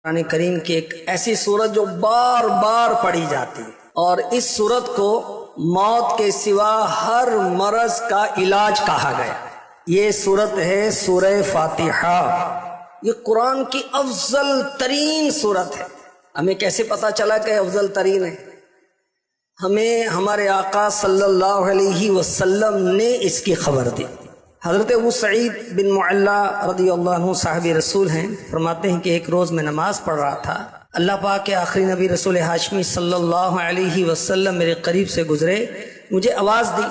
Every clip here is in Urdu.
قرآن کریم کی ایک ایسی صورت جو بار بار پڑھی جاتی ہے، اور اس صورت کو موت کے سوا ہر مرض کا علاج کہا گیا۔ یہ صورت ہے سورہ فاتحہ۔ یہ قرآن کی افضل ترین صورت ہے۔ ہمیں کیسے پتا چلا کہ افضل ترین ہے؟ ہمیں ہمارے آقا صلی اللہ علیہ وسلم نے اس کی خبر دی۔ حضرت ابو سعید بن معلا رضی اللہ عنہ صاحب رسول ہیں، فرماتے ہیں کہ ایک روز میں نماز پڑھ رہا تھا، اللہ پاک کے آخری نبی رسول ہاشمی صلی اللہ علیہ وسلم میرے قریب سے گزرے، مجھے آواز دی،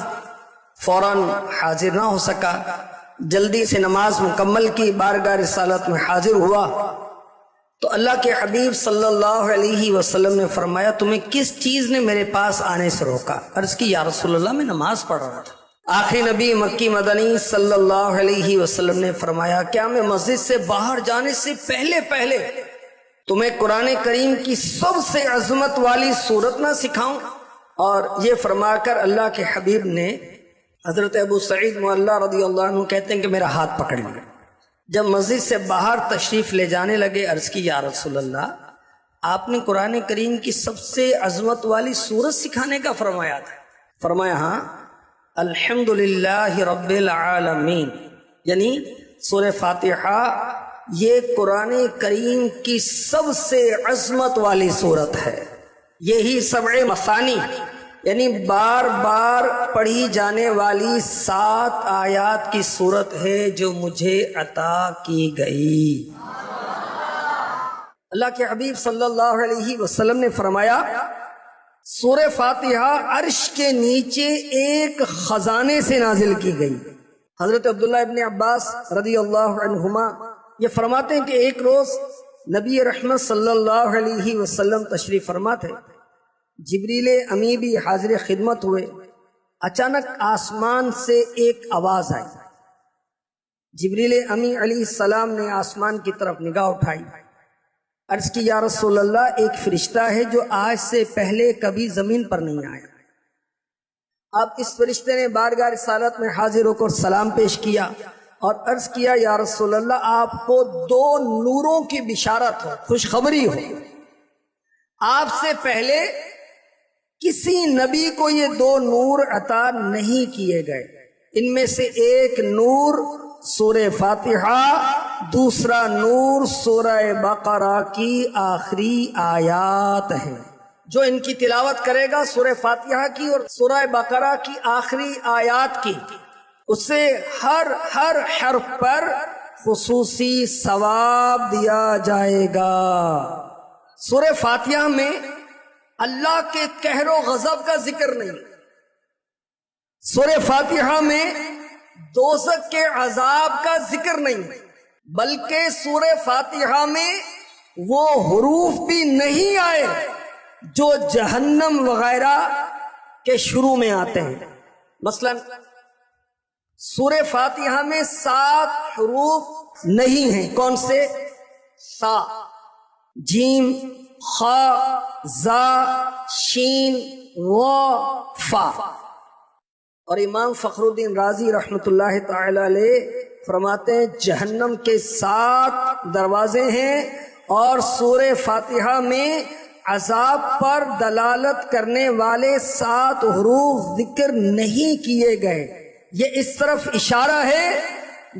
فوراً حاضر نہ ہو سکا، جلدی سے نماز مکمل کی، بارگاہ رسالت میں حاضر ہوا تو اللہ کے حبیب صلی اللہ علیہ وسلم نے فرمایا تمہیں کس چیز نے میرے پاس آنے سے روکا؟ عرض کی یا رسول اللہ میں نماز پڑھ رہا تھا۔ آخری نبی مکی مدنی صلی اللہ علیہ وسلم نے فرمایا کیا میں مسجد سے باہر جانے سے پہلے تمہیں قرآن کریم کی سب سے عظمت والی صورت نہ سکھاؤں؟ اور یہ فرما کر اللہ کے حبیب نے حضرت ابو سعید معلا رضی اللہ عنہ کہتے ہیں کہ میرا ہاتھ پکڑ لیا۔ جب مسجد سے باہر تشریف لے جانے لگے، عرض کی یا رسول اللہ آپ نے قرآن کریم کی سب سے عظمت والی صورت سکھانے کا فرمایا تھا۔ فرمایا ہاں، الحمدللہ رب العالمین، یعنی سورہ فاتحہ یہ قرآن کریم کی سب سے عظمت والی صورت ہے۔ یہی سبع مثانی یعنی بار بار پڑھی جانے والی 7 آیات کی صورت ہے جو مجھے عطا کی گئی۔ اللہ کے حبیب صلی اللہ علیہ وسلم نے فرمایا سورہ فاتحہ عرش کے نیچے ایک خزانے سے نازل کی گئی۔ حضرت عبداللہ ابن عباس رضی اللہ عنہما یہ فرماتے ہیں کہ ایک روز نبی رحمت صلی اللہ علیہ وسلم تشریف فرما تھے، جبریل امی بھی حاضر خدمت ہوئے، اچانک آسمان سے ایک آواز آئی۔ جبریل امی علیہ السلام نے آسمان کی طرف نگاہ اٹھائی، عرض کی یا رسول اللہ ایک فرشتہ ہے جو آج سے پہلے کبھی زمین پر نہیں آیا۔ اب اس فرشتے نے بارگاہ رسالت میں حاضر ہو کر سلام پیش کیا اور عرض کیا یا رسول اللہ آپ کو 2 نوروں کی بشارت ہو، خوشخبری ہو، آپ سے پہلے کسی نبی کو یہ 2 نور عطا نہیں کیے گئے۔ ان میں سے ایک نور سورہ فاتحہ، دوسرا نور سورہ بقرہ کی آخری آیات ہے۔ جو ان کی تلاوت کرے گا سورہ فاتحہ کی اور سورہ بقرہ کی آخری آیات کی، اسے ہر حرف پر خصوصی ثواب دیا جائے گا۔ سورہ فاتحہ میں اللہ کے قہر و غضب کا ذکر نہیں، سورہ فاتحہ میں دوزخ کے عذاب کا ذکر نہیں، بلکہ سورہ فاتحہ میں وہ حروف بھی نہیں آئے جو جہنم وغیرہ کے شروع میں آتے ہیں۔ مثلا سورہ فاتحہ میں 7 حروف نہیں ہیں، کون سے؟ سا، جیم، خا، زا، شین، وا، فا۔ اور امام فخر الدین رازی رحمت اللہ تعالی علیہ فرماتے ہیں جہنم کے 7 دروازے ہیں اور سورہ فاتحہ میں عذاب پر دلالت کرنے والے 7 حروف ذکر نہیں کیے گئے۔ یہ اس طرف اشارہ ہے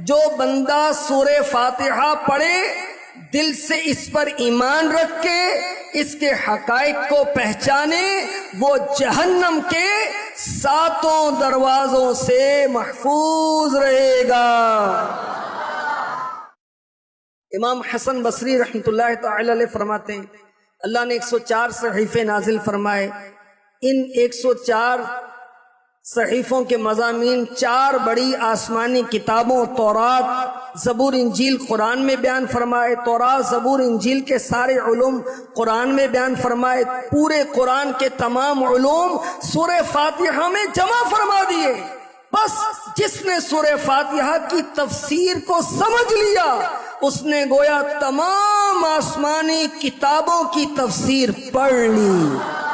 جو بندہ سورہ فاتحہ پڑھے، دل سے اس پر ایمان رکھ کے اس کے حقائق کو پہچانے، وہ جہنم کے 7 دروازوں سے محفوظ رہے گا۔ امام حسن بصری رحمت اللہ تعالی علیہ فرماتے ہیں اللہ نے 104 صحیفے نازل فرمائے، ان 104 صحیفوں کے مضامین 4 بڑی آسمانی کتابوں تورات، زبور، انجیل قرآن میں بیان فرمائے، تورات، زبور، انجیل کے سارے علوم قرآن میں بیان فرمائے، پورے قرآن کے تمام علوم سورہ فاتحہ میں جمع فرما دیے۔ بس جس نے سورہ فاتحہ کی تفسیر کو سمجھ لیا اس نے گویا تمام آسمانی کتابوں کی تفسیر پڑھ لی۔